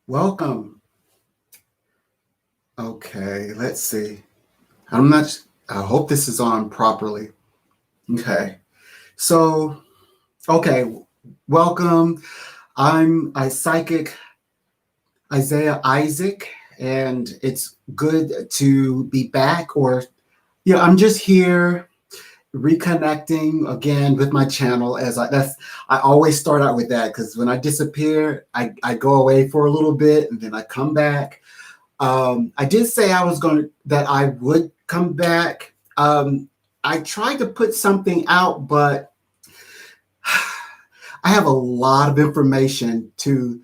Welcome. Okay, let's see. I hope this is on properly. Okay. So, okay, welcome. I'm a psychic Isaiah Isaac, and it's good to be back. I'm just here reconnecting again with my channel. I always start out with that because when I disappear, I go away for a little bit and then I come back. I did say that I would come back. I tried to put something out, but I have a lot of information to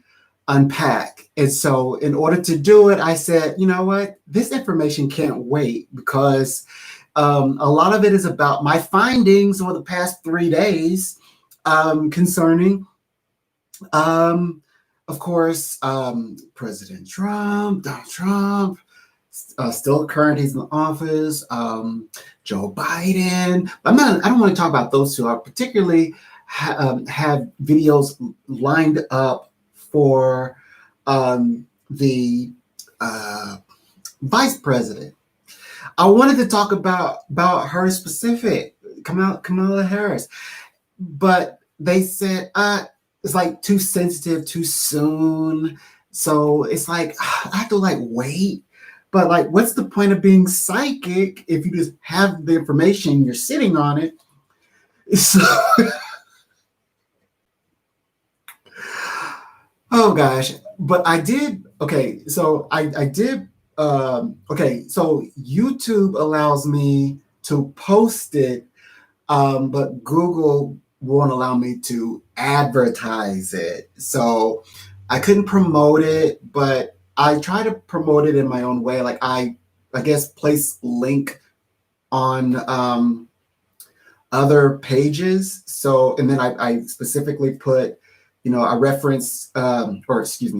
unpack. And so in order to do it, I said, you know what, this information can't wait because a lot of it is about my findings over the past 3 days concerning of course, President Trump, Donald Trump, still current, he's in office. Joe Biden. I don't want to talk about those two. I particularly have videos lined up for the vice president. I wanted to talk about her specific, Kamala Harris, but they said it's like too sensitive, too soon. So it's like I have to wait. But what's the point of being psychic if you just have the information, you're sitting on it? So, oh gosh. But I did. Okay, so I did. Okay, so YouTube allows me to post it, but Google won't allow me to advertise it. So I couldn't promote it, but I try to promote it in my own way. Like I guess place link on other pages. So, and then I specifically put, I reference,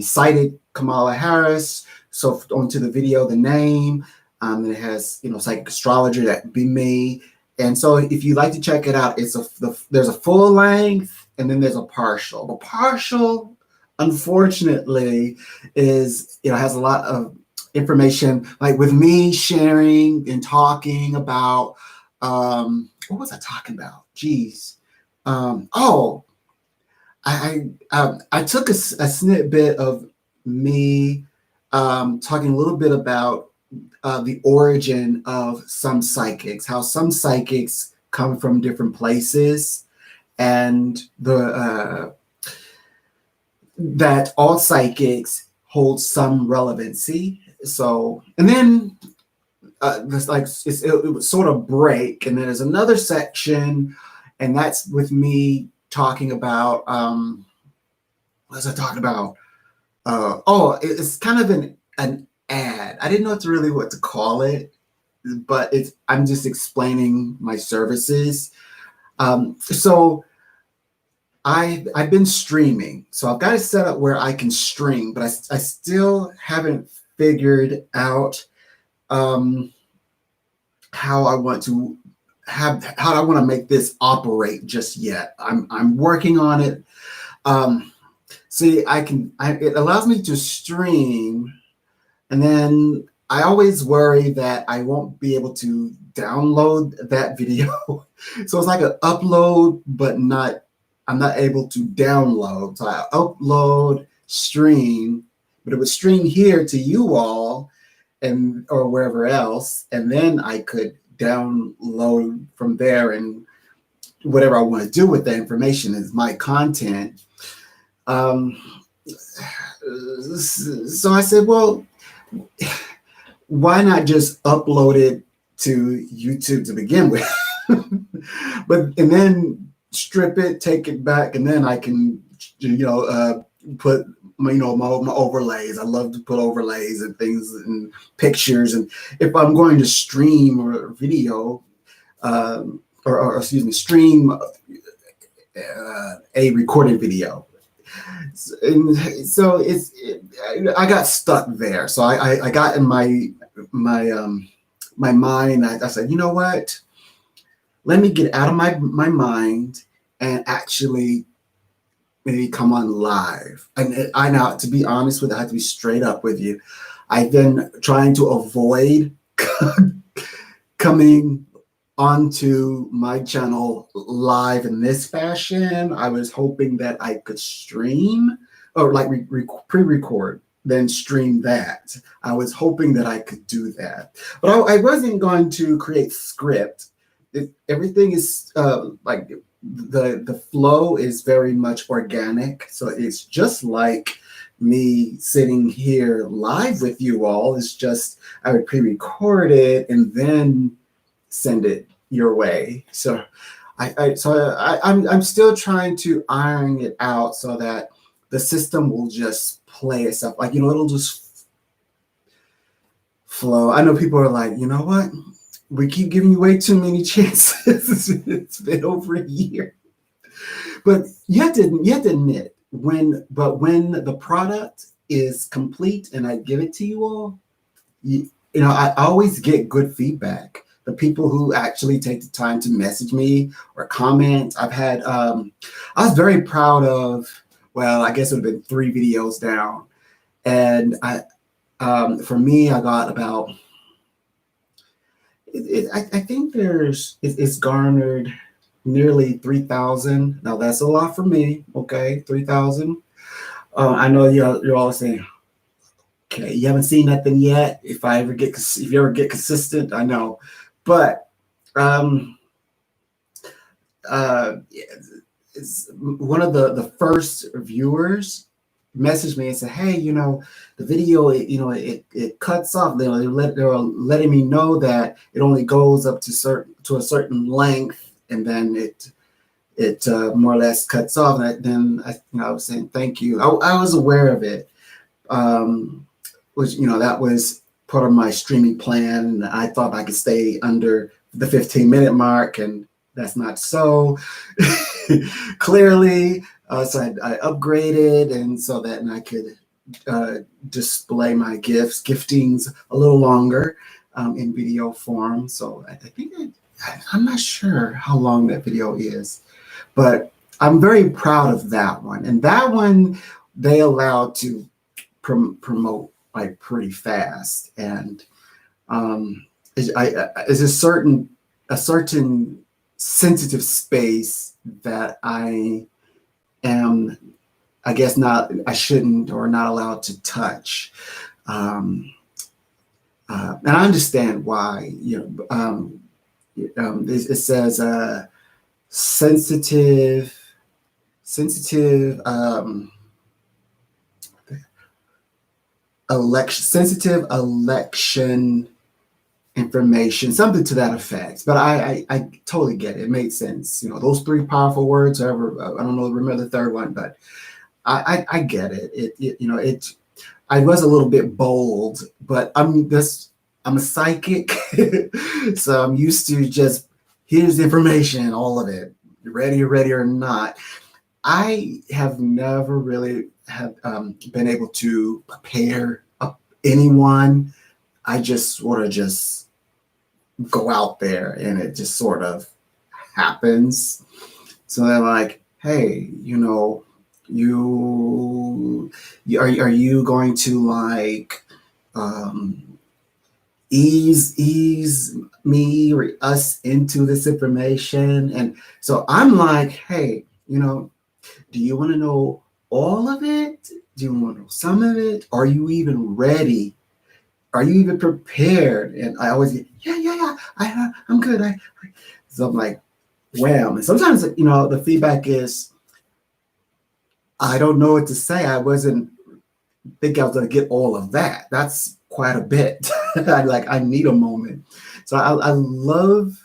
cited Kamala Harris. So onto the video, the name, and it has, psychic astrology, that would be me. And so if you'd like to check it out, there's a full length and then there's a partial. The partial, unfortunately, has a lot of information, like with me sharing and talking about, what was I talking about? Geez. I took a snippet of me talking a little bit about the origin of some psychics, how some psychics come from different places, and that all psychics hold some relevancy. So, and then it would sort of break, and then there's another section, and that's with me talking about what was I talking about? It's kind of an ad. I didn't know really what to call it, but I'm just explaining my services. So I've been streaming, so I've got it set up where I can stream, but I still haven't figured out how I want to make this operate just yet. I'm working on it. See, it allows me to stream, and then I always worry that I won't be able to download that video. So it's like an upload, but I'm not able to download. So I upload, stream, but it would stream here to you all or wherever else, and then I could download from there, and whatever I want to do with that information is my content. So I said, well, why not just upload it to YouTube to begin with? and then strip it, take it back, and then I can, put my overlays. I love to put overlays and things and pictures. And if I'm going to stream or video, stream a recorded video. And so I got stuck there. So I got in my mind. I said, you know what? Let me get out of my mind and actually maybe come on live. And I now, to be honest with you, I have to be straight up with you. I've been trying to avoid coming onto my channel live in this fashion. I was hoping that I could stream or like pre-record, then stream that. I was hoping that I could do that, but I wasn't going to create script. Everything is like the flow is very much organic, so it's just like me sitting here live with you all. It's just I would pre-record it and then send it your way. So I'm still trying to iron it out so that the system will just play itself. Like, it'll just flow. I know people are like, you know what? We keep giving you way too many chances. It's been over a year. But you have to admit, when the product is complete and I give it to you all, I always get good feedback. The people who actually take the time to message me or comment. I was very proud of, well, I guess it would have been 3 videos down. And for me, I got about, I think it's garnered nearly 3,000. Now that's a lot for me. Okay, 3,000. I know you're all saying, okay, you haven't seen nothing yet. If you ever get consistent, I know, but it's one of the first viewers messaged me and said, "Hey, the video, it cuts off. They're letting me know that it only goes up to a certain length, and then it more or less cuts off." And then I was saying thank you. I was aware of it. Which, that was part of my streaming plan. I thought I could stay under the 15-minute mark, and that's not so. Clearly. So I upgraded, and so that I could display my giftings a little longer in video form. So I think I'm not sure how long that video is, but I'm very proud of that one. And that one they allowed to promote like pretty fast, and is a certain sensitive space that I am, I guess, I shouldn't or not allowed to touch. And I understand why. It says sensitive election information, something to that effect. But I totally get it. It made sense. Those 3 powerful words. However, I don't know, remember the third one, but I get it. I was a little bit bold, but I'm a psychic, so I'm used to just here's the information, all of it. You're ready or not. I have never really been able to prepare anyone. I just sort of just go out there and it just sort of happens. So they're like, hey, are you going to like ease me or us into this information? And so I'm like, hey, do you want to know all of it? Do you want to know some of it? Are you even ready? Are you even prepared? And I always get, yeah, I'm good. So I'm like, wham. And sometimes, the feedback is, I don't know what to say. I wasn't thinking I was going to get all of that. That's quite a bit. I need a moment. So I love,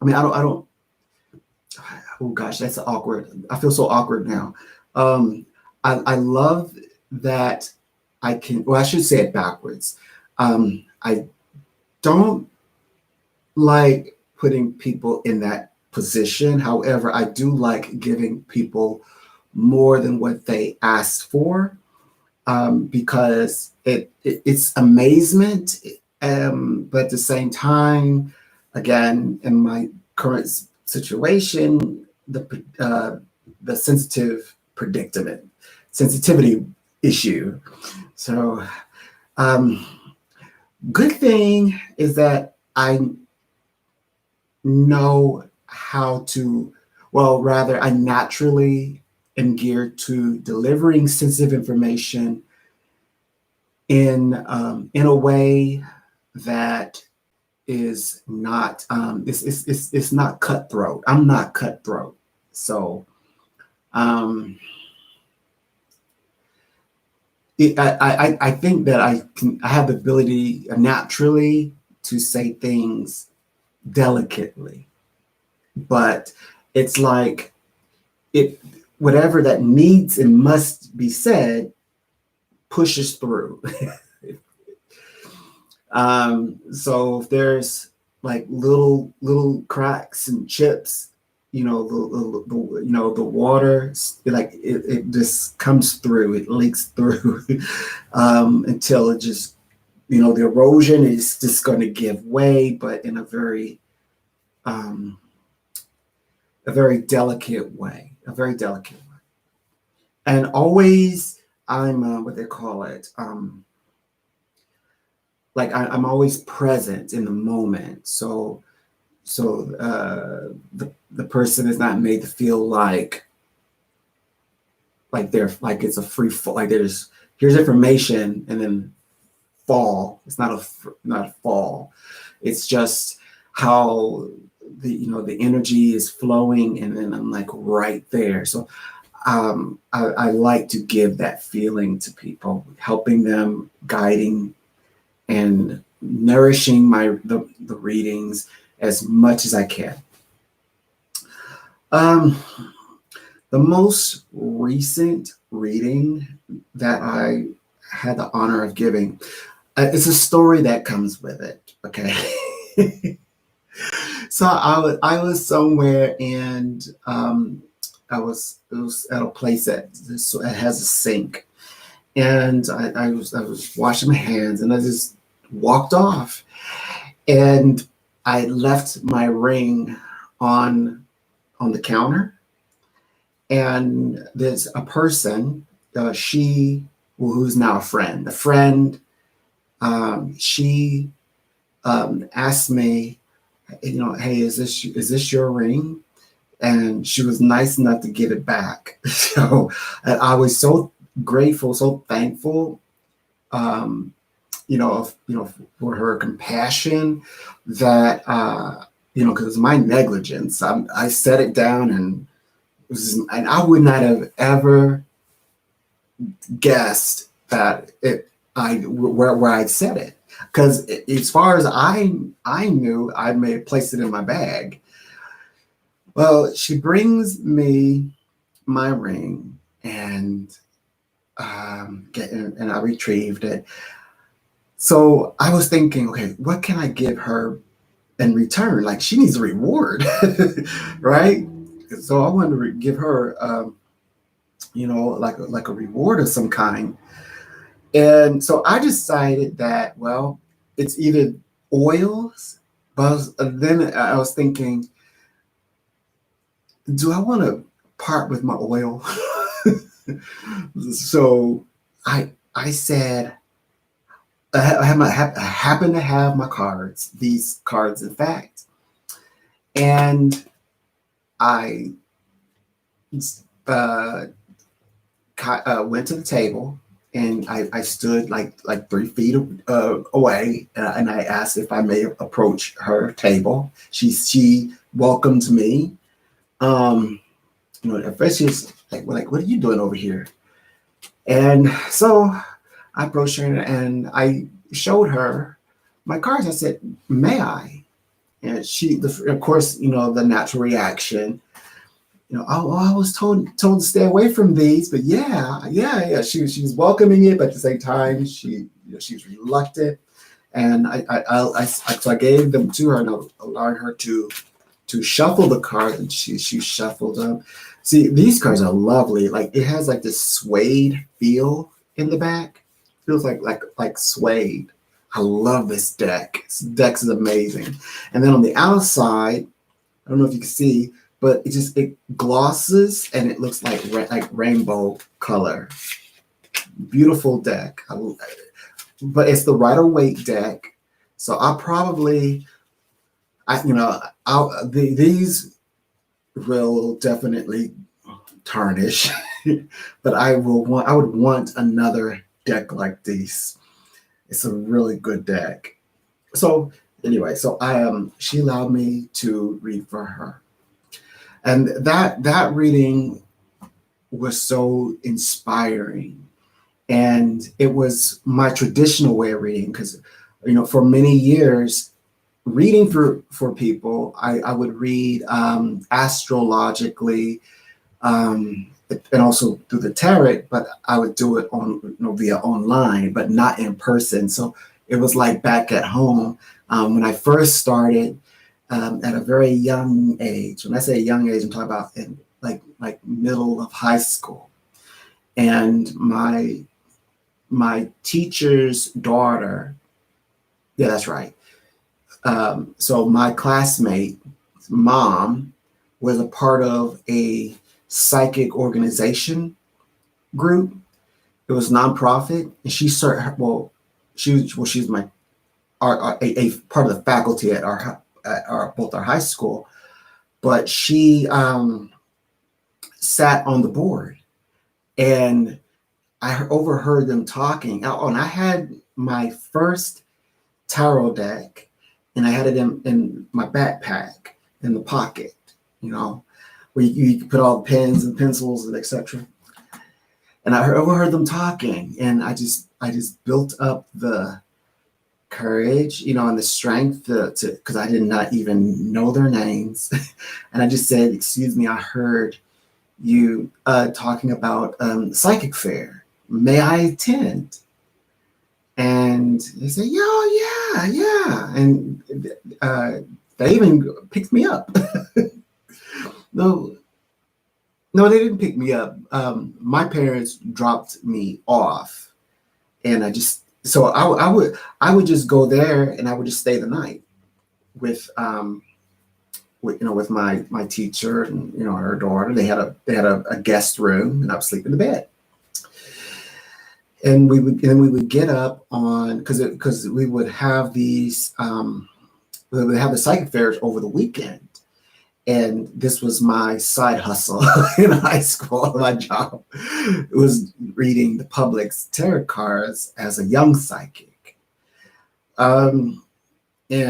I don't, oh gosh, that's awkward. I feel so awkward now. I love that I can, well, I should say it backwards. I don't like putting people in that position. However, I do like giving people more than what they asked for, because it's amazement. But at the same time, again, in my current situation, the sensitive predicament, sensitivity issue. So, good thing is that I know how to, well, rather, I naturally am geared to delivering sensitive information in a way that is not it's not cutthroat. I'm not cutthroat. So I think that I have the ability naturally to say things delicately, but it's like it whatever that needs and must be said pushes through. So if there's like little cracks and chips, the water, like it just comes through, it leaks through, until it just, the erosion is just going to give way, but in a very delicate way, and always I'm what they call it. Like I'm always present in the moment. So the person is not made to feel like they're like it's a free fall. Like here's information and then fall. It's not a fall. It's just how the energy is flowing, and then I'm like right there. So I like to give that feeling to people, helping them, guiding and nourishing the readings as much as I can. The most recent reading that I had the honor of giving, it's a story that comes with it. Okay. So I was somewhere, and it was at a place that has a sink, and I was washing my hands, and I just walked off, and I left my ring on the counter, and there's a person, who's now a friend. The friend, she asked me, hey, is this your ring? And she was nice enough to give it back. So I was so grateful, so thankful, for her compassion, that because it's my negligence. I set it down, and I would not have ever guessed that where I'd set it, because as far as I knew, I may have placed it in my bag. Well, she brings me my ring, and and I retrieved it. So I was thinking, okay, what can I give her in return? Like, she needs a reward, right? So I wanted to give her, like a reward of some kind. And so I decided that, well, it's either oils, but then I was thinking, do I want to part with my oil? So I said, I happen to have my cards, these cards, in fact, and I went to the table, and I stood like 3 feet away, and I asked if I may approach her table. She welcomed me. At first she was like, what are you doing over here? And so I approached her, and I showed her my cards. I said, may I? And of course, the natural reaction, I was told to stay away from these, but yeah. She was welcoming it, but at the same time, she was reluctant. And so I gave them to her, and I allowed her to shuffle the cards, and she shuffled them. See, these cards are lovely. Like, it has like this suede feel in the back. Feels like suede. I love this deck. This deck is amazing. And then on the outside, I don't know if you can see, but it glosses and it looks like rainbow color. Beautiful deck. But it's the Rider-Waite deck. So these will definitely tarnish, but I would want another deck like these. It's a really good deck. So anyway, she allowed me to read for her, and that reading was so inspiring, and it was my traditional way of reading because, for many years, reading for people, I would read astrologically, and also through the tarot, but I would do it via online, but not in person. So it was like back at home when I first started at a very young age. When I say young age, I'm talking about in like middle of high school, and my teacher's daughter. Yeah, that's right. So my classmate mom was a part of a psychic organization group. It was nonprofit, and she's my a part of the faculty at both our high school, but she sat on the board, and I overheard them talking. Oh, and I had my first tarot deck, and I had it in my backpack in the pocket, where you put all the pens and pencils and etc. And I overheard them talking, and I just built up the courage, and the strength to because I did not even know their names, and I just said, "Excuse me, I heard you talking about psychic fair. May I attend?" And they said, yeah. And they even picked me up. No, they didn't pick me up. My parents dropped me off, and I would just go there, and I would just stay the night with my teacher and her daughter. They had a guest room, and I would sleep in the bed. And we would get up on because we would have these we would have the psychic fairs over the weekend, and this was my side hustle in high school. My job was reading the public's tarot cards as a young psychic. She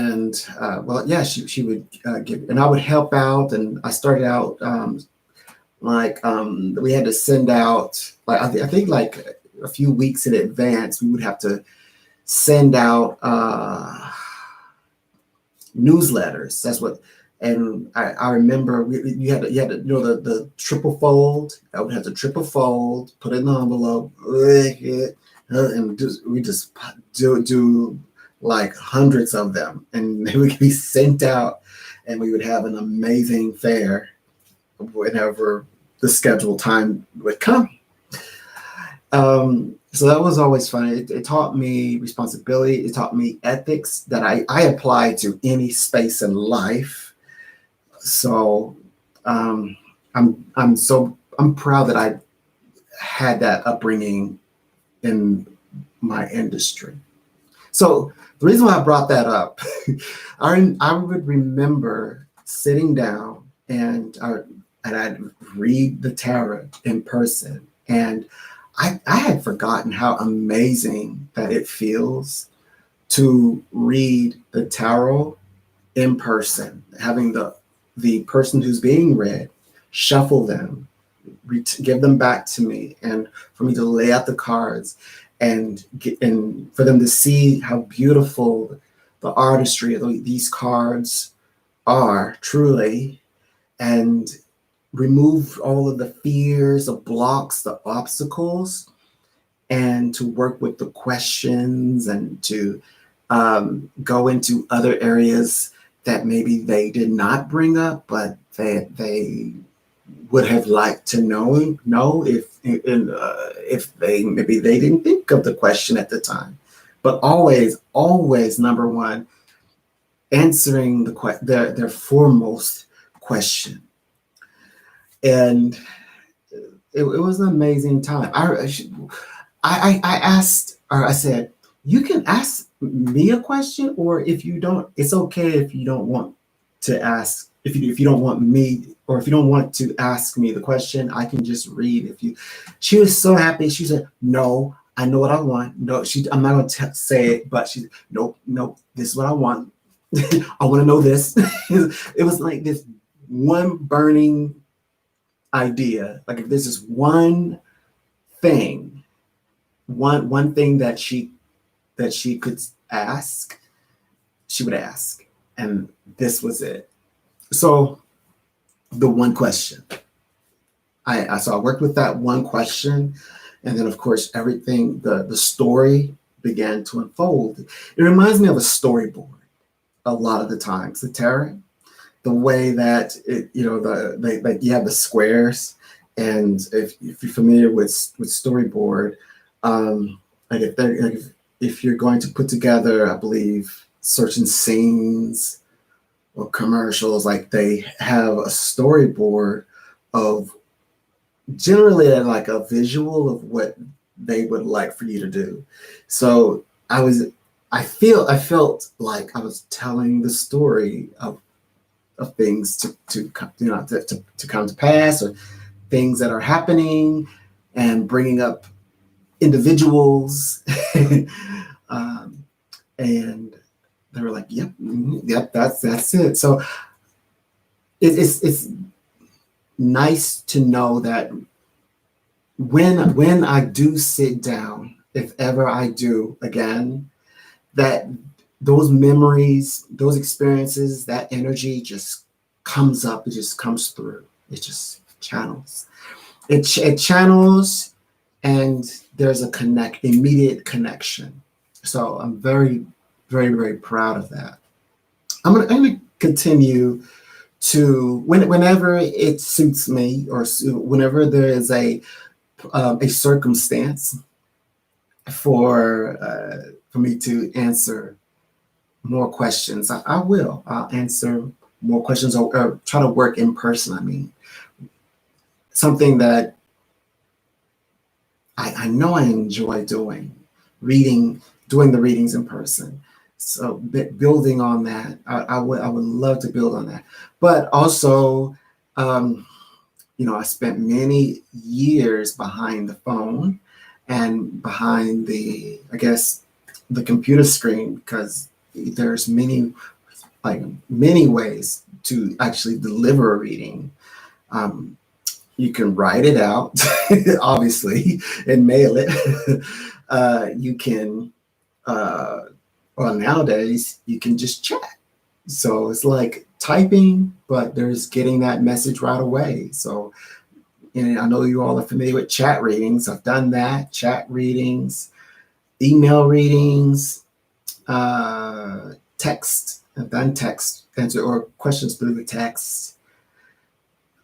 would give, and I would help out, and I started out we had to send out I think like a few weeks in advance, we would have to send out newsletters. That's what, and I remember you had to the triple fold. I would have to triple fold, put it in the envelope, and we just do like hundreds of them, and they would be sent out, and we would have an amazing fair whenever the scheduled time would come. So that was always fun. It taught me responsibility. It taught me ethics that I apply to any space in life. So I'm proud that I had that upbringing in my industry. So the reason why I brought that up, I would remember sitting down and I'd read the tarot in person, and I had forgotten how amazing that it feels to read the tarot in person, having the person who's being read shuffle them, give them back to me, and for me to lay out the cards and for them to see how beautiful the artistry of these cards are truly, and remove all of the fears, the blocks, the obstacles, and to work with the questions, and to go into other areas that maybe they did not bring up, but they would have liked to know if they didn't think of the question at the time. But always number one, answering their foremost question. And it was an amazing time. I asked, or I said, you can ask me a question, or if you don't, it's okay if you don't want to ask. If you don't want me, or if you don't want to ask me the question, I can just read. If you, she was so happy. She said, "No, I know what I want. No, I'm not going to say it, but she, nope, nope. This is what I want. I want to know this." It was like this one burning idea. Like if there's this one thing, one thing that she could ask, she would ask, and this was it. So the one question, I worked with that one question, and then of course everything, the story began to unfold. It reminds me of a storyboard a lot of the times. The tarot, the way that it, like you have the squares, and if you're familiar with storyboard, like if you're going to put together, I believe, certain scenes or commercials, like they have a storyboard of generally like a visual of what they would like for you to do. So I felt like I was telling the story of things to come to pass, or things that are happening, and bringing up individuals. um, and they were like, "Yep, yep, that's it." So it's nice to know that when I do sit down, if ever I do again, that those memories, those experiences, that energy just comes up. It just comes through. It just channels. It channels, and there's a immediate connection. So I'm very, very, very proud of that. I'm gonna continue to whenever it suits me, or whenever there is a circumstance for me to answer more questions. I will. I'll answer more questions, or try to work in person. I mean, something that I know I enjoy doing, reading, doing the readings in person. So building on that, I would love to build on that. But also, um, I spent many years behind the phone and behind I guess, the computer screen, because there's many ways to actually deliver a reading. Um, you can write it out, obviously, and mail it. You can, well, nowadays, you can just chat. So it's like typing, but there's getting that message right away. So, and I know you all are familiar with chat readings. I've done that, chat readings, email readings, text. I've done text, answer or questions through the text.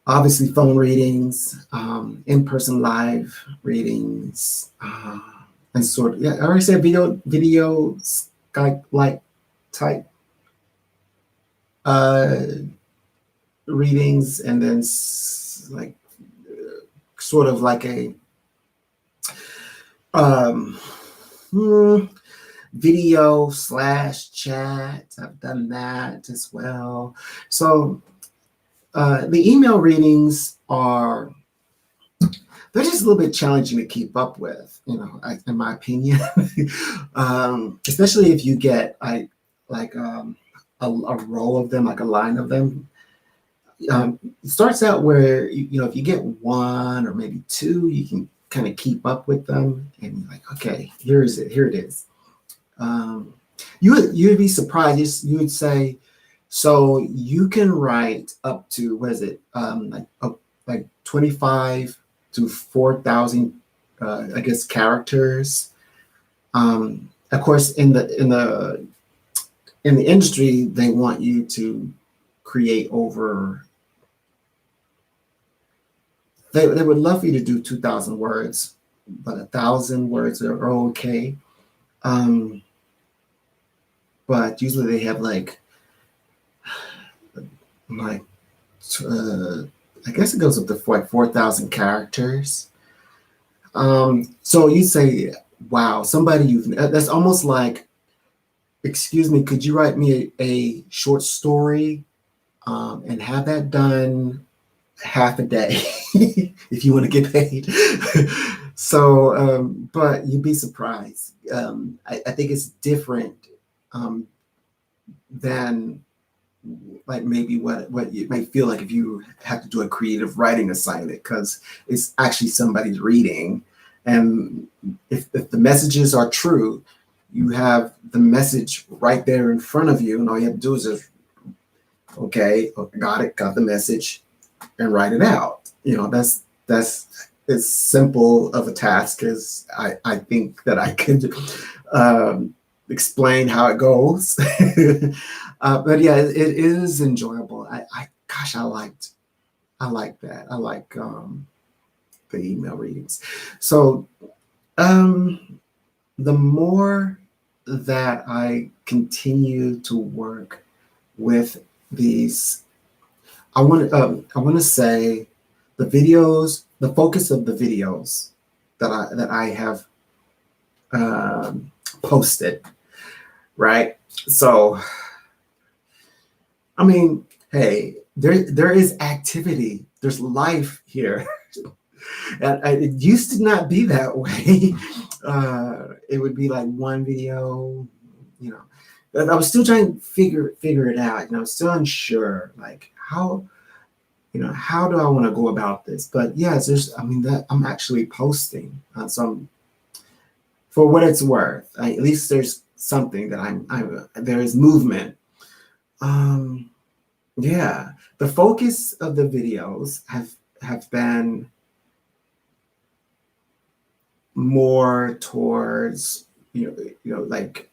Obviously, phone readings, in-person live readings, and sort of, yeah, I already said video Skype like type uh, readings, and then like sort of like a um, video / chat. I've done that as well. So the email readings they're just a little bit challenging to keep up with, in my opinion. Especially if you get a row of them, like a line of them. It starts out where if you get one or maybe two, you can kind of keep up with them, and you're like, okay, here it is. You'd be surprised. You would say, so you can write up to, what is it, like 25 to 4,000, I guess, characters. Of course, in the industry, they want you to create over. They would love for you to do 2,000 words, but 1,000 words are okay. But usually they have like uh, I guess it goes up to like 4,000 characters. So you say, wow, somebody that's almost like, excuse me, could you write me a short story and have that done half a day if you want to get paid? So, but you'd be surprised. I think it's different um, than like maybe what you might feel like if you have to do a creative writing assignment, because it's actually somebody's reading. And if the messages are true, you have the message right there in front of you, and all you have to do is just, okay, got it, got the message, and write it out. That's as simple of a task as I think that I could explain how it goes. But yeah, it is enjoyable. Gosh, I like that. I like the email readings. So the more that I continue to work with these, I want to say the videos, the focus of the videos that I have posted, right? So, I mean, hey, there is activity, there's life here. And it used to not be that way. It would be like one video, you know. But I was still trying to figure it out. I was still unsure, like how do I want to go about this? But yes, that I'm actually posting some, for what it's worth. At least there's something that there is movement. Yeah, the focus of the videos have been more towards like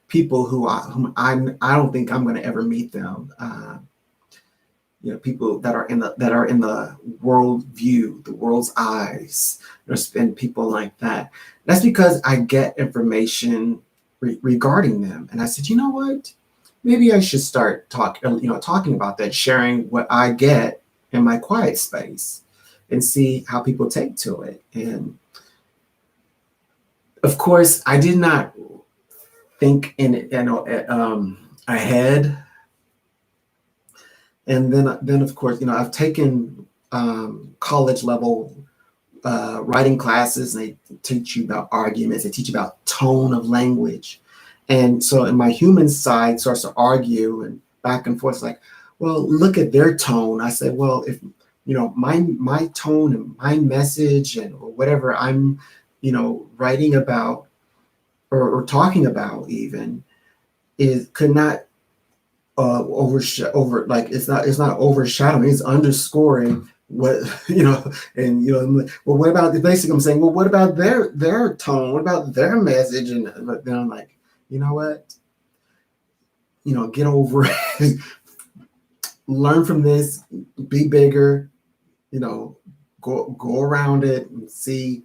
people whom I don't think I'm going to ever meet them. People that are in the world view, the world's eyes. There's been people like that. That's because I get information regarding them, and I said, you know what? Maybe I should start talking about that, sharing what I get in my quiet space, and see how people take to it. And of course, I did not think in it, ahead. And then of course, I've taken college level writing classes, and they teach you about arguments. They teach you about tone of language. And so in my human side starts to argue and back and forth. It's like, well, look at their tone. I said, well, if my tone and my message and or whatever I'm writing about or talking about even could not like it's not overshadowing, it's underscoring what and well, what about basically I'm saying, well, what about their tone, what about their message? And but then I'm like, you know what, get over it. Learn from this, be bigger, go around it and see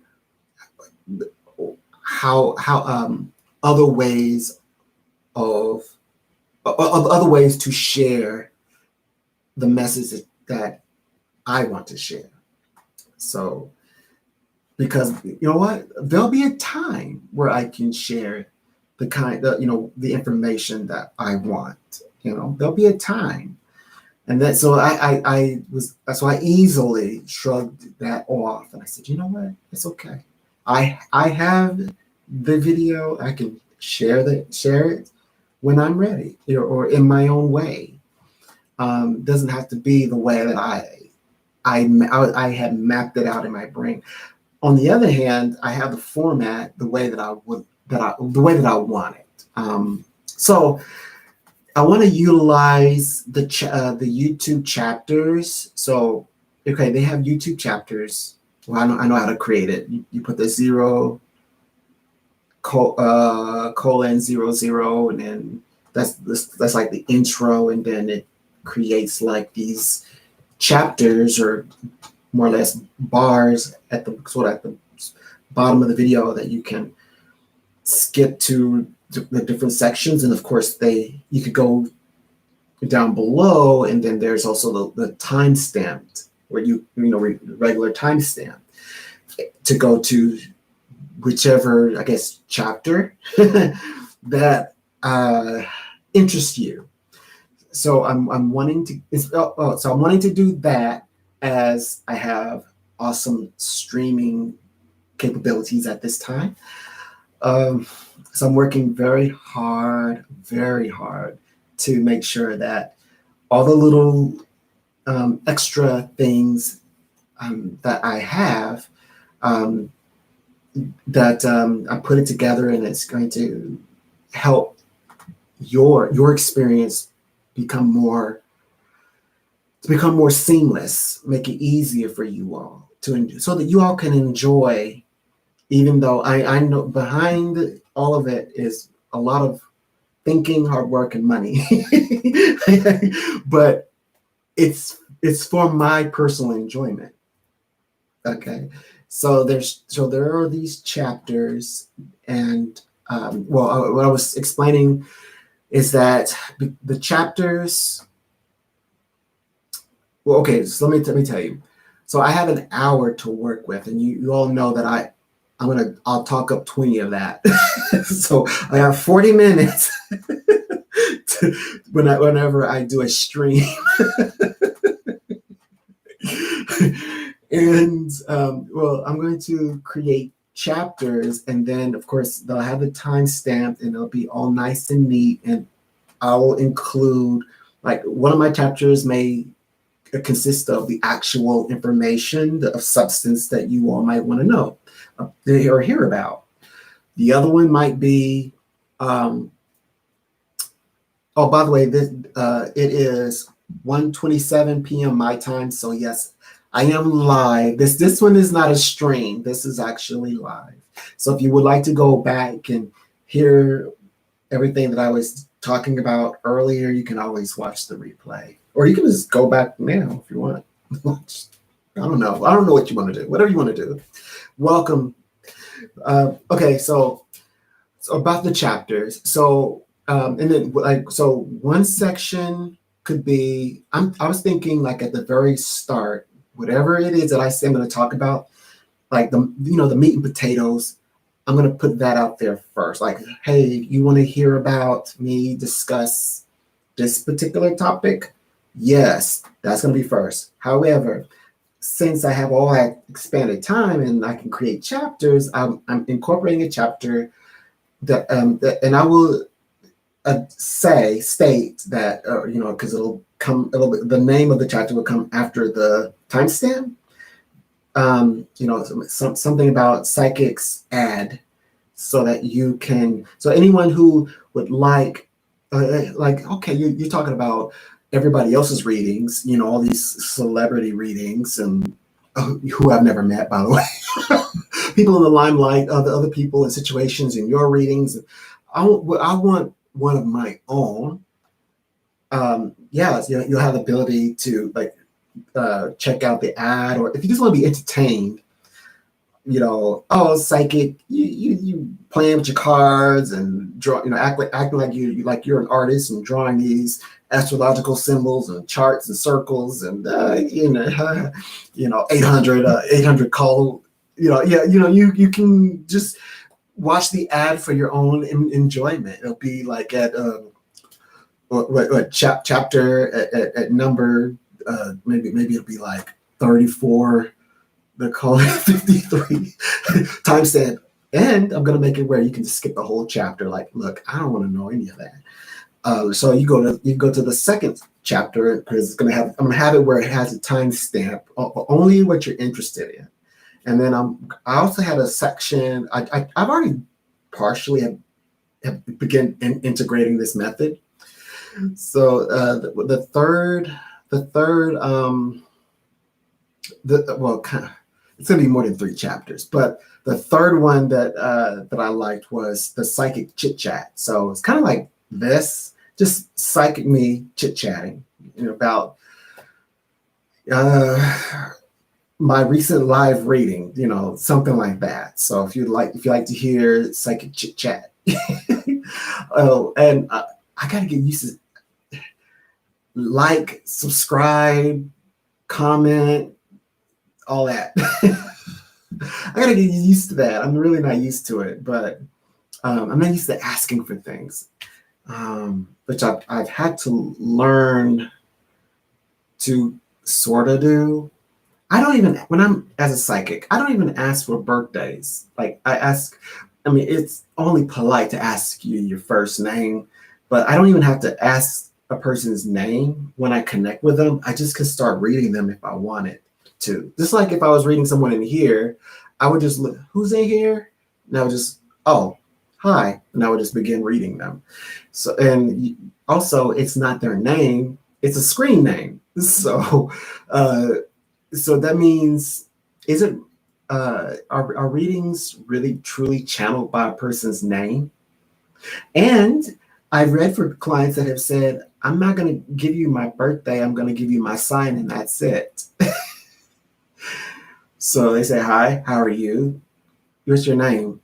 how other ways to share the message that I want to share. So, because you know what, there'll be a time where I can share the information that I want. There'll be a time, and that's why I easily shrugged that off, and I said, you know what, it's okay. I have the video. I can share it when I'm ready, or in my own way. Doesn't have to be the way that I had mapped it out in my brain. On the other hand, I have the format the way that I want it. So I want to utilize the YouTube chapters. So okay, they have YouTube chapters. Well, I know how to create it. You put the 0 colon 00, and then that's like the intro, and then it creates like these chapters, or more or less bars at the bottom of the video that you can skip to the different sections. And of course you could go down below, and then there's also the time stamped where regular timestamp to go to whichever, I guess, chapter that interests you. So I'm wanting to so I'm wanting to do that, as I have awesome streaming capabilities at this time. So I'm working very hard to make sure that all the little extra things that I have, that I put it together, and it's going to help your experience become more seamless, make it easier for you all so that you all can enjoy, even though I know behind all of it is a lot of thinking, hard work, and money. But it's for my personal enjoyment. Okay. So there are these chapters, and what I was explaining is that the chapters. Well, okay. So let me tell you. So I have an hour to work with, and you all know that I'll talk up 20 of that. So I have 40 minutes whenever I do a stream. And well, I'm going to create chapters, and then of course they'll have the time stamped, and they'll be all nice and neat, and I will include, like, one of my chapters may consist of the actual information of substance that you all might want to know or hear about. The other one might be oh, by the way, it is 1:27 p.m. my time, so yes, I am live. This one is not a stream. This is actually live. So if you would like to go back and hear everything that I was talking about earlier, you can always watch the replay. Or you can just go back now if you want. I don't know. I don't know what you want to do. Whatever you want to do. Welcome. Okay, so about the chapters. So and then so one section could be, I was thinking, like, at the very start, whatever it is that I say I'm going to talk about, like the meat and potatoes, I'm going to put that out there first. Like, hey, you want to hear about me discuss this particular topic? Yes, that's going to be first. However, since I have all that expanded time and I can create chapters, I'm incorporating a chapter that and I will state that because the name of the chapter will come after the timestamp. Something about psychics add, so that you can. So anyone who would like, okay, you're talking about everybody else's readings, all these celebrity readings, and who I've never met, by the way, people in the limelight, other people in situations in your readings. I want one of my own. You'll have the ability to check out the ad, or if you just want to be entertained, psychic, you playing with your cards and draw, acting like you're an artist and drawing these astrological symbols and charts and circles and 800 call, you can just watch the ad for your own enjoyment. It'll be like at chapter at number maybe it'll be like 34. They're calling 53 timestamp, and I'm gonna make it where you can just skip the whole chapter. Like, look, I don't want to know any of that. So you go to the second chapter, because I'm gonna have it where it has a timestamp, only what you're interested in. And then I also had a section. I've already partially have begun integrating this method. So the third it's going to be more than 3 chapters, but the third one that I liked was the psychic chit chat. So it's kind of like this, just psychic me chit chatting, about my recent live reading, something like that. So if you like to hear psychic chit chat, and I got to get used to subscribe, comment, all that. I gotta get used to that. I'm really not used to it, but I'm not used to asking for things, which I've had to learn to sort of do. I don't even, when I'm as a psychic, I don't even ask for birthdays. Like I ask, I mean, it's only polite to ask you your first name, but I don't even have to ask a person's name when I connect with them. I just can start reading them if I wanted to. Just like if I was reading someone in here, I would just look, who's in here? And I would just, oh, hi. And I would just begin reading them. So, and also it's not their name, it's a screen name. So, so that means, is it, are readings really truly channeled by a person's name? And I've read for clients that have said, I'm not going to give you my birthday, I'm going to give you my sign, and that's it. So they say, hi, how are you? What's your name?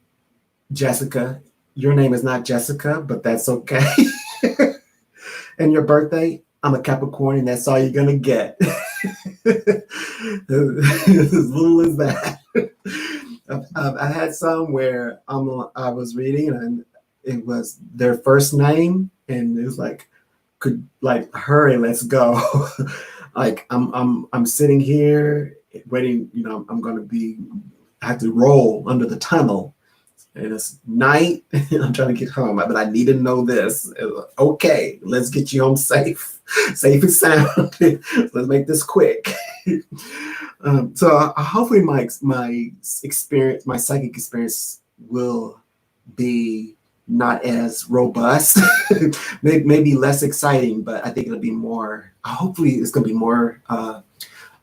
Jessica. Your name is not Jessica, but that's okay. And your birthday? I'm a Capricorn, and that's all you're going to get. As little as that. I had some where I was reading and it was their first name, and it was like, could like hurry, let's go. Like I'm sitting here waiting. You know, I'm gonna be have to roll under the tunnel, and it's night. I'm trying to get home, but I need to know this. Okay, let's get you home safe, safe and sound. Let's make this quick. So hopefully my experience, my psychic experience, will be not as robust, maybe less exciting, but I think it'll be more. Hopefully, it's going to be more. I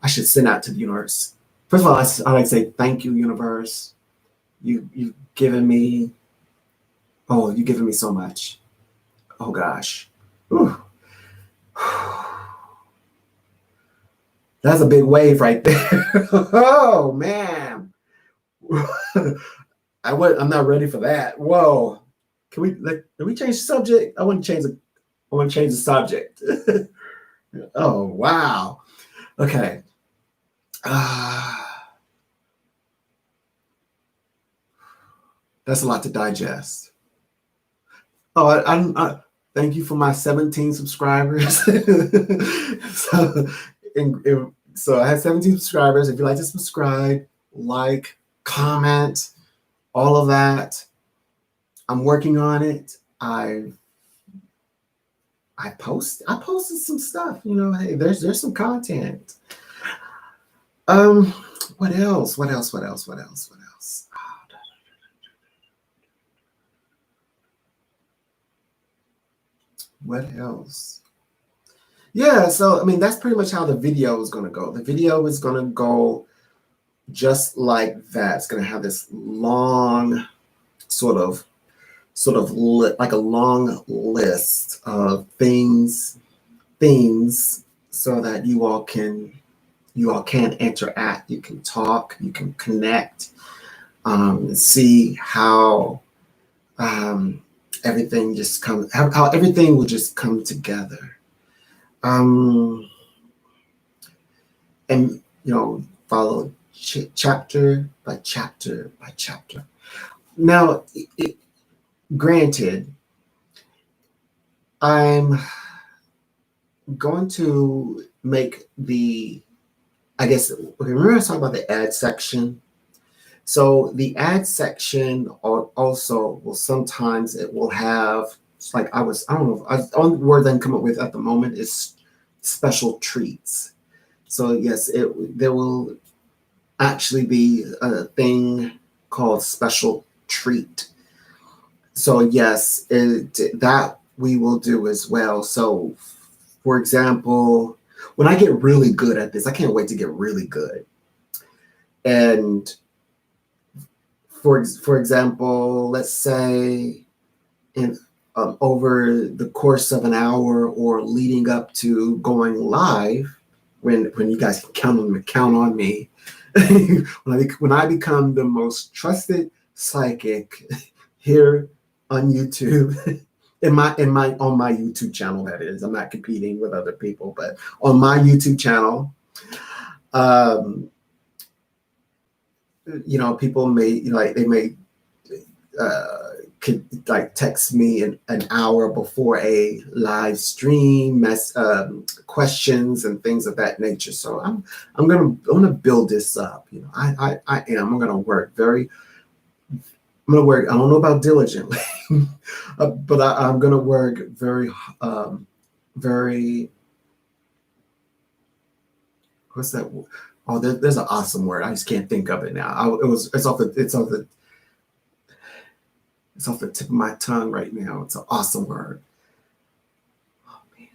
should send out to the universe. First of all, I like to say thank you, universe. You've given me. Oh, you've given me so much. Oh gosh. Whew. That's a big wave right there. Oh man. I'm not ready for that. Whoa. Can we change the subject? I want to change the subject. Oh wow. Okay. That's a lot to digest. Oh, thank you for my 17 subscribers. So I have 17 subscribers. If you'd like to subscribe, like, comment, all of that. I'm working on it. I posted some stuff. You know, hey, there's some content. What else? What else? What else? What else? What else? What else? Yeah, so I mean that's pretty much how the video is going to go. The video is going to go just like that. It's going to have this long sort of like a long list of themes so that you all can interact, you can talk, you can connect, see how everything just comes, how everything will just come together. And you know, follow chapter by chapter by chapter. Now, granted, I'm going to make I guess, okay, remember I was talking about the ad section? So the ad section also will sometimes, it will have, it's like I don't know, the only word I can come up with at the moment is special treats. So yes, there will actually be a thing called special treat. So yes, that we will do as well. So for example, when I get really good at this, I can't wait to get really good. And for example, let's say in over the course of an hour or leading up to going live, when you guys can count on me, when I become the most trusted psychic here on YouTube, on my YouTube channel, that is. I'm not competing with other people, but on my YouTube channel, people may like they may could like text me an hour before a live stream, questions and things of that nature. So I'm gonna build this up. I am. I'm gonna work very. I'm gonna work. I don't know about diligently, but I'm gonna work very, very. What's that? Oh, there's an awesome word. I just can't think of it now. It's off the tip of my tongue right now. It's an awesome word. Oh man.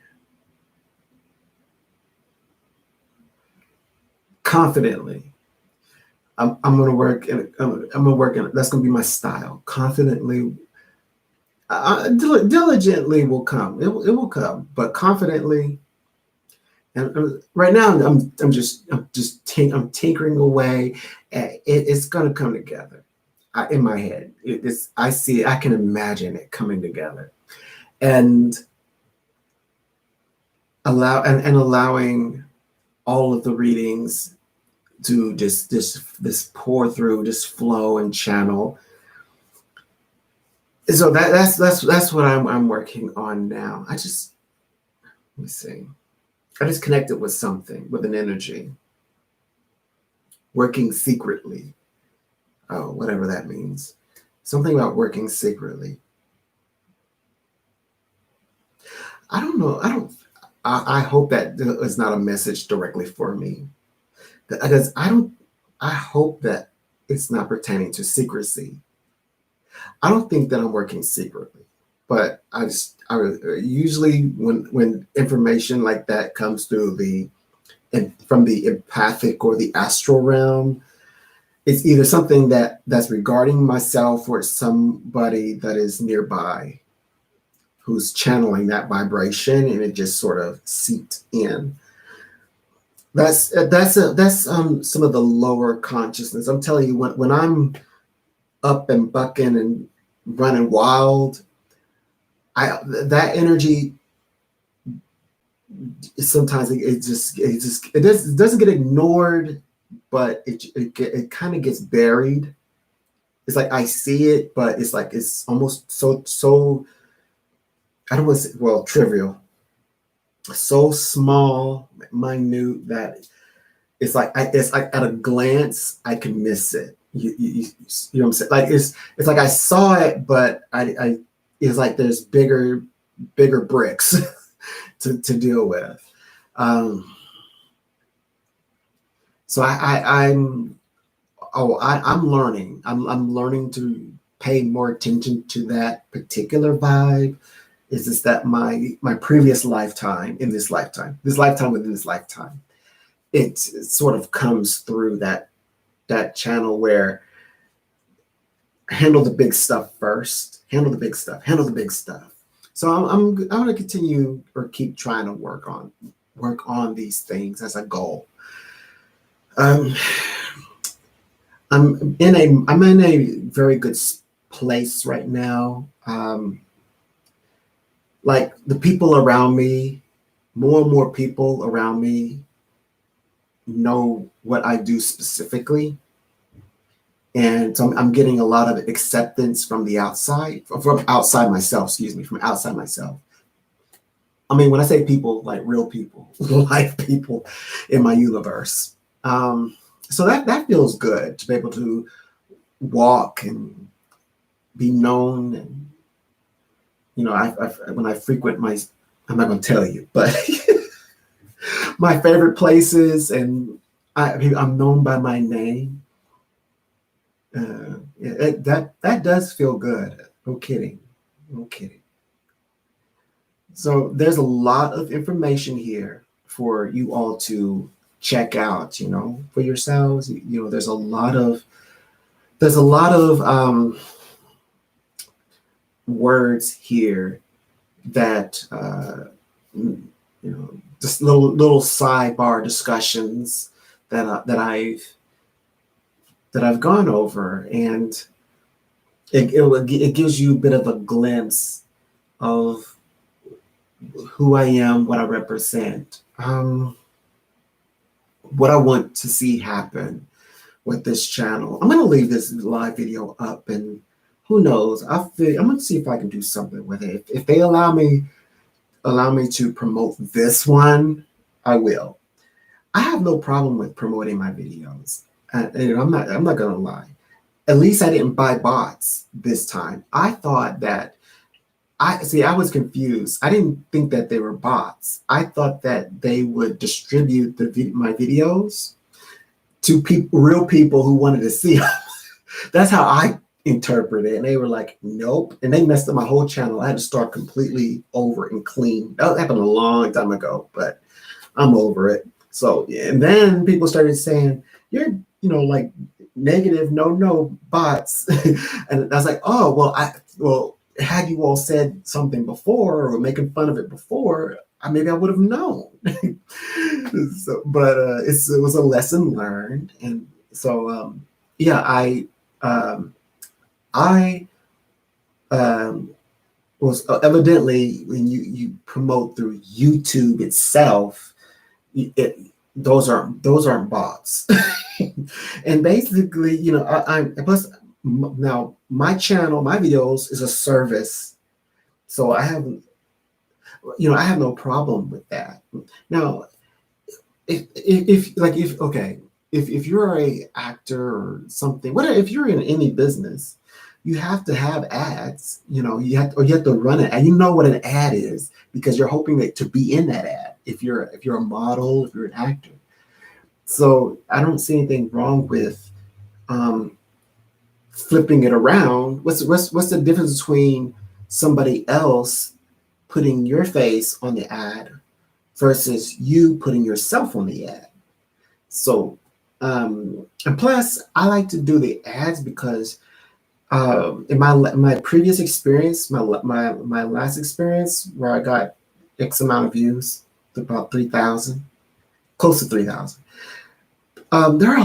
Confidently. I'm gonna work and I'm gonna work in. That's gonna be my style. Confidently, diligently will come. It will come, but confidently. And right now, I'm tinkering away. It's gonna come together. In my head, I see it. I can imagine it coming together, and allowing all of the readings to just this pour through, just flow and channel. So that's what I'm working on now. Let me see. I just connected with something, with an energy, working secretly. Oh, whatever that means. Something about working secretly. I don't know. I hope that is not a message directly for me. Because I hope that it's not pertaining to secrecy. I don't think that I'm working secretly, but I usually when information like that comes through from the empathic or the astral realm, it's either something that's regarding myself or it's somebody that is nearby who's channeling that vibration, and it just sort of seeped in. That's some of the lower consciousness. I'm telling you, when I'm up and bucking and running wild, that energy sometimes it doesn't get ignored, but it kind of gets buried. It's like I see it, but it's like it's almost so I don't want to say, well, trivial, so small, minute that it's like at a glance I can miss it. You know what I'm saying? Like it's like I saw it, but I it's like there's bigger bricks to deal with. So I'm learning. I'm learning to pay more attention to that particular vibe. Is this that my previous lifetime in this lifetime within this lifetime, it sort of comes through that channel where handle the big stuff first, handle the big stuff. So I'm going to continue or keep trying to work on these things as a goal. I'm in a very good place right now. Like the people around me, more and more people around me know what I do specifically. And so I'm getting a lot of acceptance from outside myself. I mean, when I say people, like real people, life people in my universe. So that feels good to be able to walk and be known. And, when I frequent I'm not going to tell you, but my favorite places, and I'm known by my name. That does feel good. No kidding. So there's a lot of information here for you all to check out, for yourselves. There's a lot of words here that just little sidebar discussions that I've gone over, and it gives you a bit of a glimpse of who I am, what I represent, what I want to see happen, with this channel. I'm gonna leave this live video up, and who knows? I'm gonna see if I can do something with it. If they allow me to promote this one, I will. I have no problem with promoting my videos. And I'm not gonna lie. At least I didn't buy bots this time. I thought that I was confused. I didn't think that they were bots. I thought that they would distribute my videos to real people who wanted to see them. That's how I interpret it. And they were like, nope. And they messed up my whole channel. I had to start completely over and clean. That happened a long time ago, but I'm over it. So, yeah. And then people started saying, you're, like negative, no bots. And I was like, oh, well, had you all said something before or making fun of it before, maybe I would have known. So, but it was a lesson learned. And so, yeah, I was evidently, when you promote through YouTube itself, those aren't bots. And basically, I plus now my channel, my videos is a service, so I have no problem with that. Now, if you're a actor or something, whatever, if you're in any business, you have to have ads. You have to run it, and you know what an ad is because you're hoping to be in that ad. If you're a model, if you're an actor, so I don't see anything wrong with flipping it around. What's the difference between somebody else putting your face on the ad versus you putting yourself on the ad? So, and plus, I like to do the ads because in my previous experience, my last experience where I got X amount of views, about 3,000, close to 3,000. There are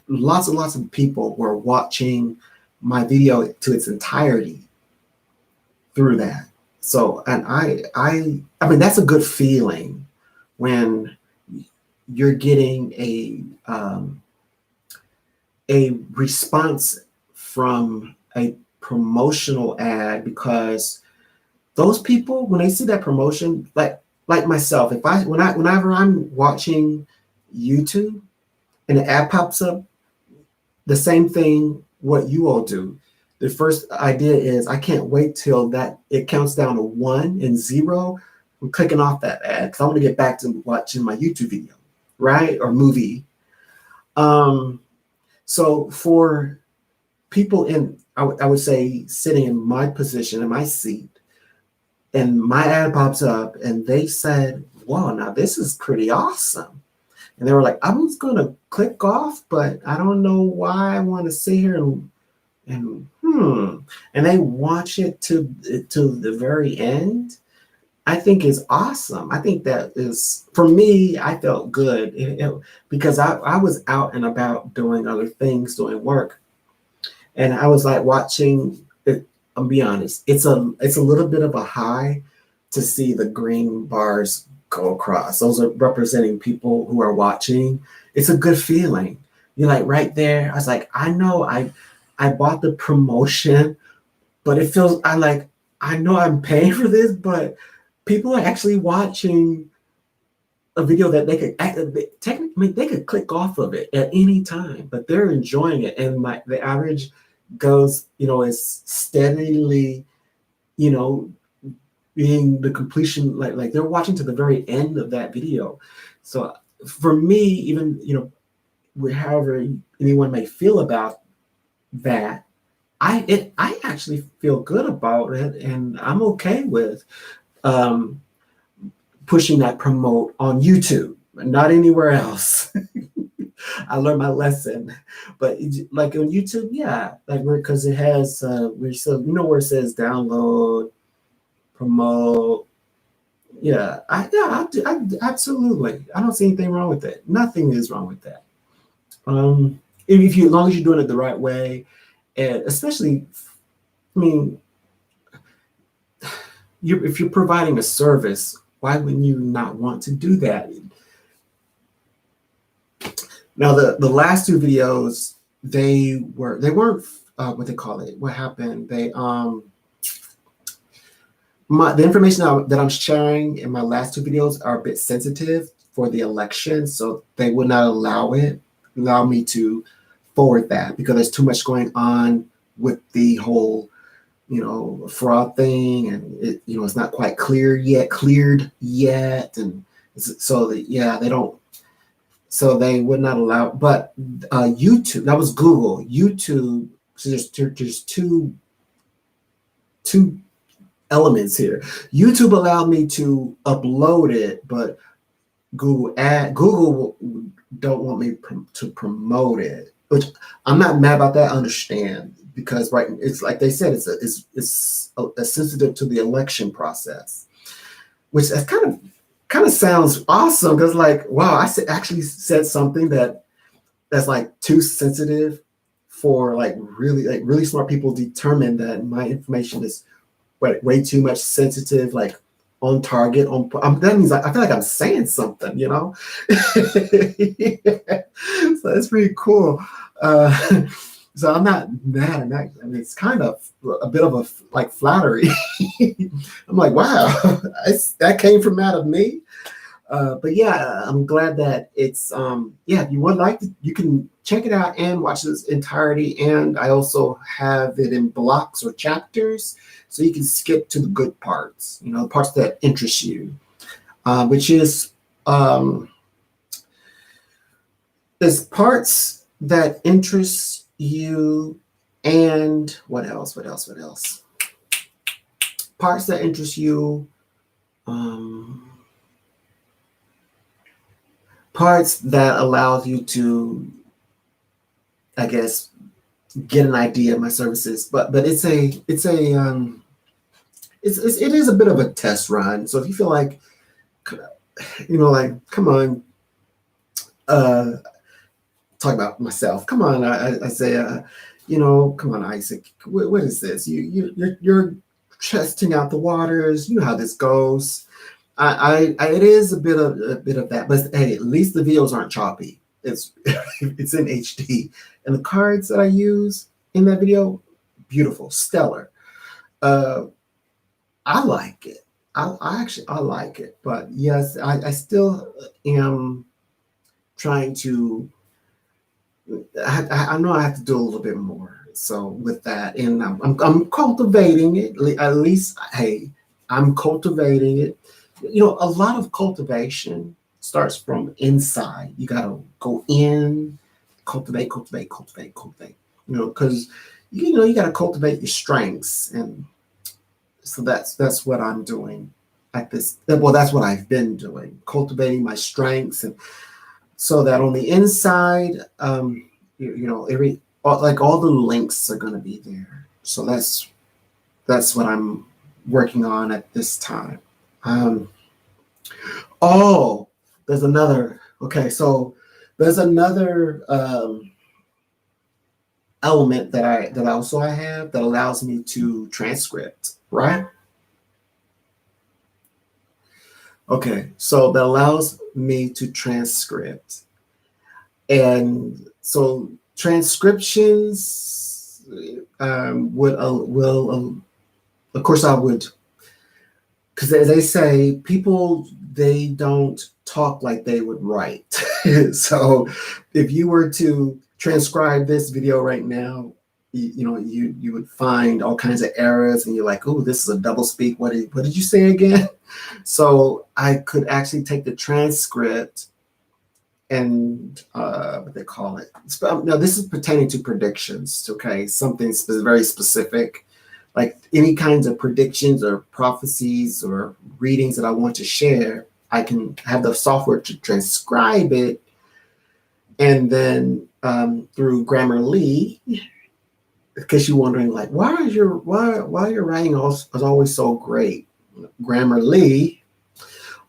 lots and lots of people who are watching my video to its entirety through that. So, and I mean, that's a good feeling when you're getting a response from a promotional ad, because those people, when they see that promotion, like myself, whenever I'm watching YouTube and the ad pops up, the same thing what you all do. The first idea is I can't wait till that it counts down to 1 and 0. I'm clicking off that ad because I want to get back to watching my YouTube video, right? Or movie. So for people I would say sitting in my position, in my seat, and my ad pops up and they said, wow, now this is pretty awesome. And they were like, I was going to click off, but I don't know why I want to sit here and they watch it to the very end. I think is awesome. I think that is, for me, I felt good because I was out and about doing other things, doing work. And I was like watching it. I'll be honest, it's a little bit of a high to see the green bars go across. Those are representing people who are watching. It's a good feeling. You're like right there. I was like, I know I bought the promotion, but it feels, I know I'm paying for this, but people are actually watching a video that they could technically, they could click off of it at any time, but they're enjoying it. And the average goes, is steadily, being the completion, like they're watching to the very end of that video. So for me, even, however anyone may feel about that, I actually feel good about it, and I'm okay with pushing that promote on YouTube, not anywhere else. I learned my lesson, but like on YouTube, yeah, like because it has where it says download, promote. Yeah, I absolutely. I don't see anything wrong with that. Nothing is wrong with that. As long as you're doing it the right way, and especially, I mean, if you're providing a service, why wouldn't you not want to do that? Now the last two videos, they weren't what they call it. What happened? The information that I'm sharing in my last two videos are a bit sensitive for the election, so they would not allow me to forward that because there's too much going on with the whole, fraud thing, and it's not quite cleared yet, and so they don't. So they would not allow, but YouTube, that was Google. YouTube, so there's two elements here. YouTube allowed me to upload it, but Google don't want me to promote it, which I'm not mad about that. I understand, because it's like they said, it's sensitive to the election process, which is kind of sounds awesome, because like, wow, I actually said something that's like too sensitive for like really smart people determine that my information is way too much sensitive, like on target. That means I feel like I'm saying something, Yeah. So it's pretty cool. So I'm not mad at that. I mean, it's kind of a bit of a like flattery. I'm like, wow, that came from out of me. But yeah, I'm glad that it's if you would like to, you can check it out and watch this entirety. And I also have it in blocks or chapters, so you can skip to the good parts, the parts that interest you, which is there's parts that interest you, and what else? Parts that interest you. Parts that allows you to, I guess, get an idea of my services, but it is a bit of a test run. So if you feel like, like, come on, talk about myself. Come on, I say, come on, Isaac. What is this? You're testing out the waters. You know how this goes. It is a bit of that, but hey, at least the videos aren't choppy. It's it's in HD, and the cards that I use in that video, beautiful, stellar. I like it. I like it, but yes, I still am trying to. I know I have to do a little bit more. So with that, and I'm cultivating it. At least, hey, I'm cultivating it. A lot of cultivation starts from inside. You got to go in, cultivate. Because you got to cultivate your strengths, and so that's what I'm doing at this. Well, that's what I've been doing, cultivating my strengths, and so that on the inside, like all the links are going to be there. So that's what I'm working on at this time. There's another. Okay, so there's another element that I have that allows me to transcript, right? Okay, so that allows me to transcript, and so transcriptions will of course I would, because as they say, people, they don't talk like they would write. So if you were to transcribe this video right now, you would find all kinds of errors, and you're like, oh, this is a double speak. What did you say again? So I could actually take the transcript and what they call it. Now this is pertaining to predictions, okay? Something very specific, like any kinds of predictions or prophecies or readings that I want to share. I can have the software to transcribe it, and then through Grammarly, because you're wondering, like, why your writing is always so great. Grammarly,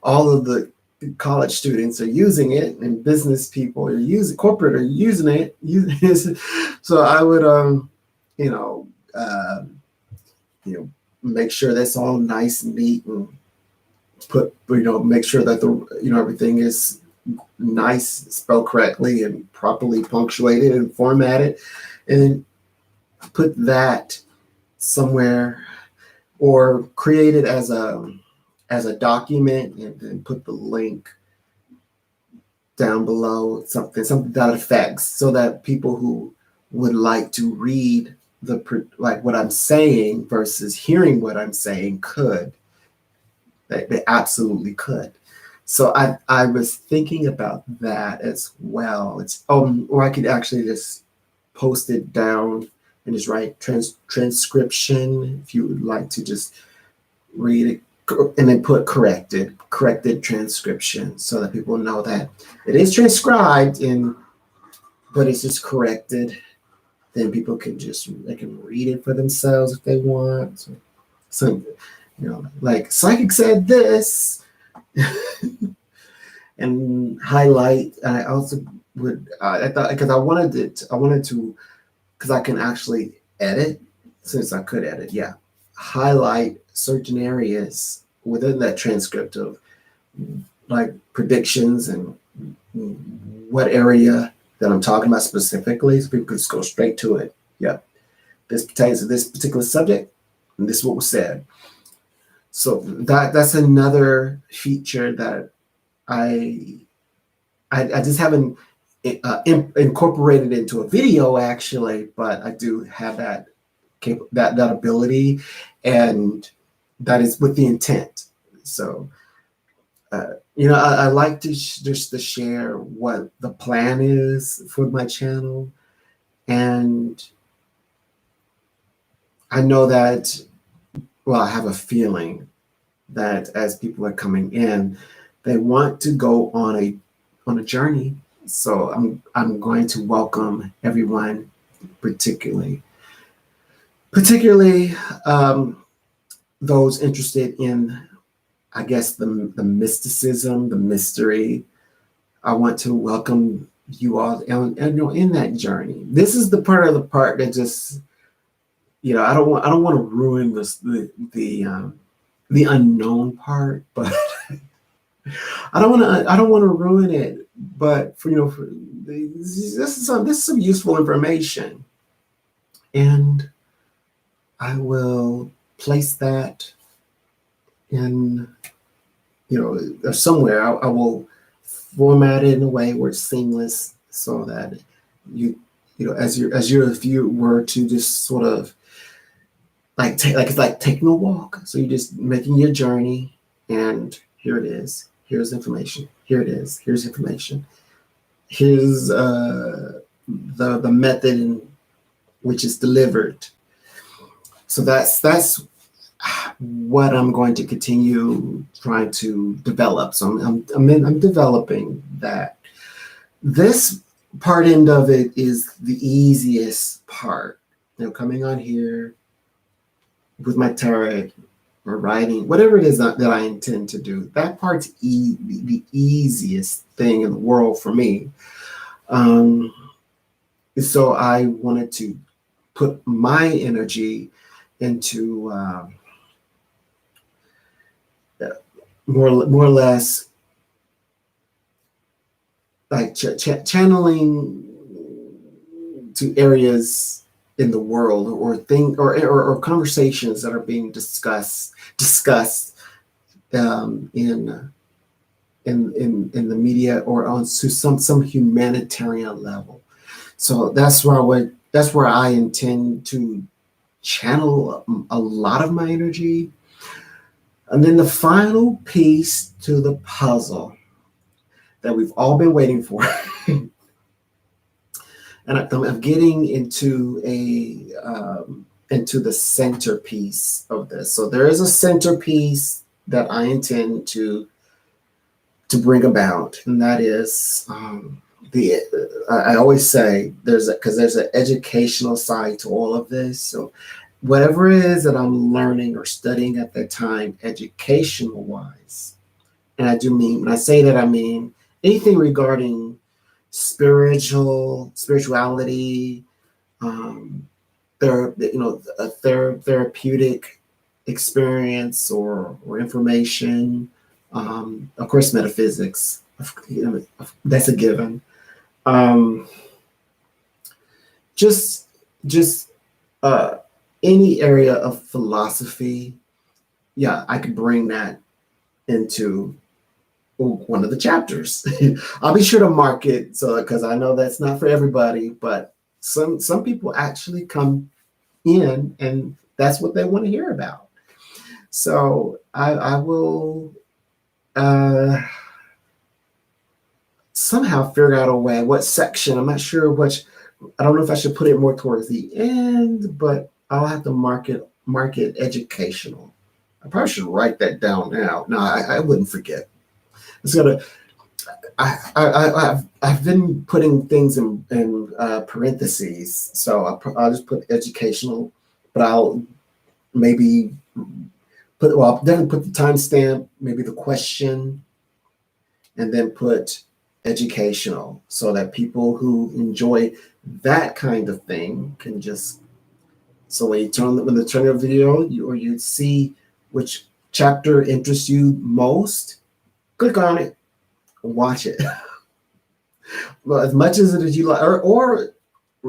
all of the college students are using it, and business people are corporate are using it. So I would make sure that's all nice and neat, and make sure that everything is nice, spelled correctly and properly punctuated and formatted, and then put that somewhere or create it as a document and then put the link down below, something that affects, so that people who would like to read like what I'm saying versus hearing what I'm saying could. They absolutely could. So I was thinking about that as well. It's or I could actually just post it down and just write transcription if you would like to just read it and then put corrected transcription so that people know that it is transcribed but it's just corrected. Then people can they can read it for themselves if they want. So like psychic said this and highlight. And I also would I thought because I wanted to because I can actually edit, since I could edit, yeah, highlight certain areas within that transcript of like predictions and what area that I'm talking about specifically, so people could just go straight to it. Yeah, this pertains to this particular subject, and this is what was said. So that's another feature that I just haven't incorporated into a video actually, but I do have that ability, and that is with the intent. So I like to just to share what the plan is for my channel, and I know that, well, I have a feeling that as people are coming in, they want to go on a journey. So I'm going to welcome everyone, particularly those interested in, I guess, the mysticism, the mystery. I want to welcome you all, and in that journey. This is the part that just, I don't want to ruin the unknown part, but I don't want to ruin it. But this is some useful information, and I will place that in somewhere. I will format it in a way where it's seamless, so that if you were to just sort of it's like taking a walk. So you're just making your journey, and here it is. Here's information. Here it is. Here's information. Here's the method in which is delivered. So that's what I'm going to continue trying to develop. So I'm developing that. This end of it is the easiest part. Coming on here with my tarot or writing, whatever it is that I intend to do, that part's the easiest thing in the world for me. So I wanted to put my energy into more or less like channeling to areas in the world, or conversations that are being discussed in the media, or on to some humanitarian level. So that's where I intend to channel a lot of my energy. And then the final piece to the puzzle that we've all been waiting for. And I'm getting into the centerpiece of this. So there is a centerpiece that I intend to bring about, and that is I always say there's an educational side to all of this. So whatever it is that I'm learning or studying at that time, educational wise, and I do mean, when I say that, I mean anything regarding spirituality, a therapeutic experience or information, of course, metaphysics, That's a given. Um, just just uh, any area of philosophy, yeah, I could bring that into one of the chapters. I'll be sure to mark it so because I know that's not for everybody, but some people actually come in and that's what they want to hear about. So I will somehow figure out a way what section. I'm not sure which. I don't know if I should put it more towards the end, but I'll have to mark it educational. I probably should write that down now. No, I wouldn't forget. It's gonna. I've been putting things in parentheses, so I'll just put educational, but I'll maybe I'll definitely put the timestamp, maybe the question, and then put educational so that people who enjoy that kind of thing can just, so when they turn your video, you see which chapter interests you most, click on it, watch it. Well, as much as you like, or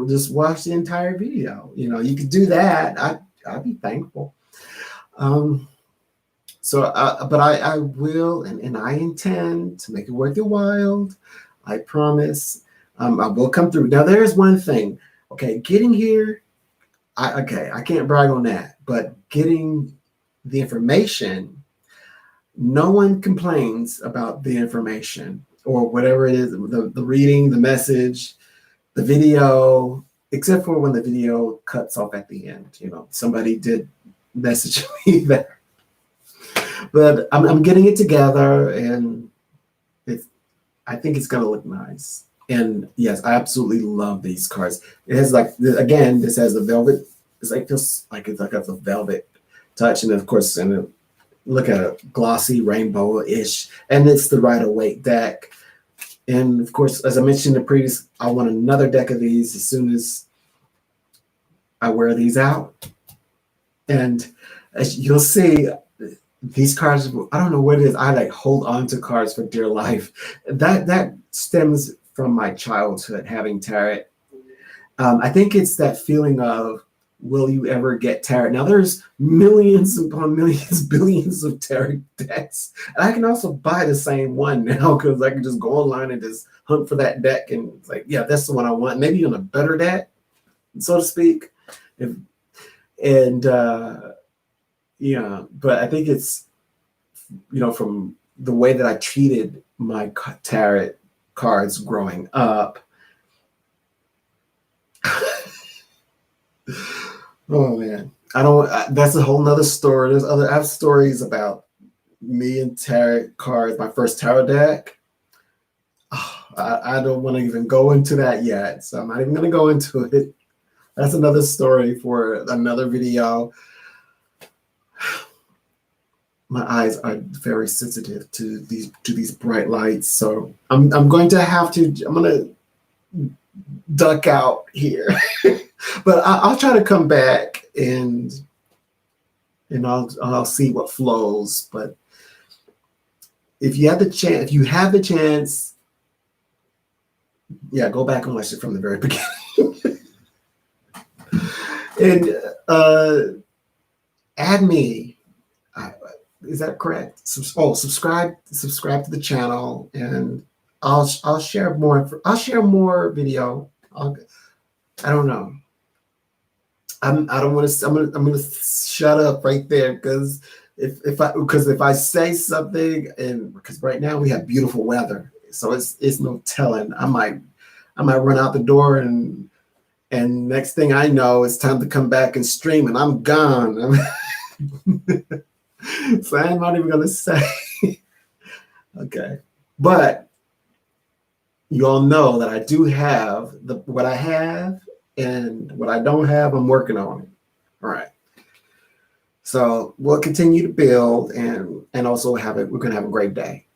just watch the entire video. You could do that. I'd be thankful. But I will, and I intend to make it worth your while. I promise. I will come through. Now, there's one thing. Okay, getting here, I can't brag on that, but getting the information, no one complains about the information or whatever it is, the reading, the message, the video, except for when the video cuts off at the end. Somebody did message me there. But I'm getting it together, and I think it's gonna look nice. And yes, I absolutely love these cards. It has this has a velvet. It's like feels like it's like a velvet touch, and of course, look at a glossy rainbow-ish, and it's the Rider-Waite deck. And of course, as I mentioned in the previous, I want another deck of these as soon as I wear these out. And as you'll see, these cards, I don't know what it is. I hold on to cards for dear life. That stems from my childhood having tarot. I think it's that feeling of, will you ever get tarot? Now there's millions upon millions, billions of tarot decks. And I can also buy the same one now because I can just go online and just hunt for that deck. And it's like, yeah, that's the one I want. Maybe on a better deck, so to speak. Yeah, but I think it's, from the way that I treated my tarot cards growing up. Oh man, that's a whole nother story. I have stories about me and tarot cards, my first tarot deck. Oh, I don't want to even go into that yet, so I'm not even going to go into it. That's another story for another video. My eyes are very sensitive to these bright lights, so I'm going to duck out here. But I'll try to come back and I'll see what flows. But if you have the chance, yeah, go back and watch it from the very beginning. And add me. Is that correct? Subscribe to the channel, and I'll share more. I'll share more video. I don't know. I don't want to. I'm gonna shut up right there because if I say something, and because right now we have beautiful weather, so it's no telling. I might run out the door, and next thing I know, it's time to come back and stream, and I'm gone. So I'm not even gonna say. Okay, but you all know that I do have what I have, and what I don't have, I'm working on it. All right. So we'll continue to build and also we're gonna have a great day.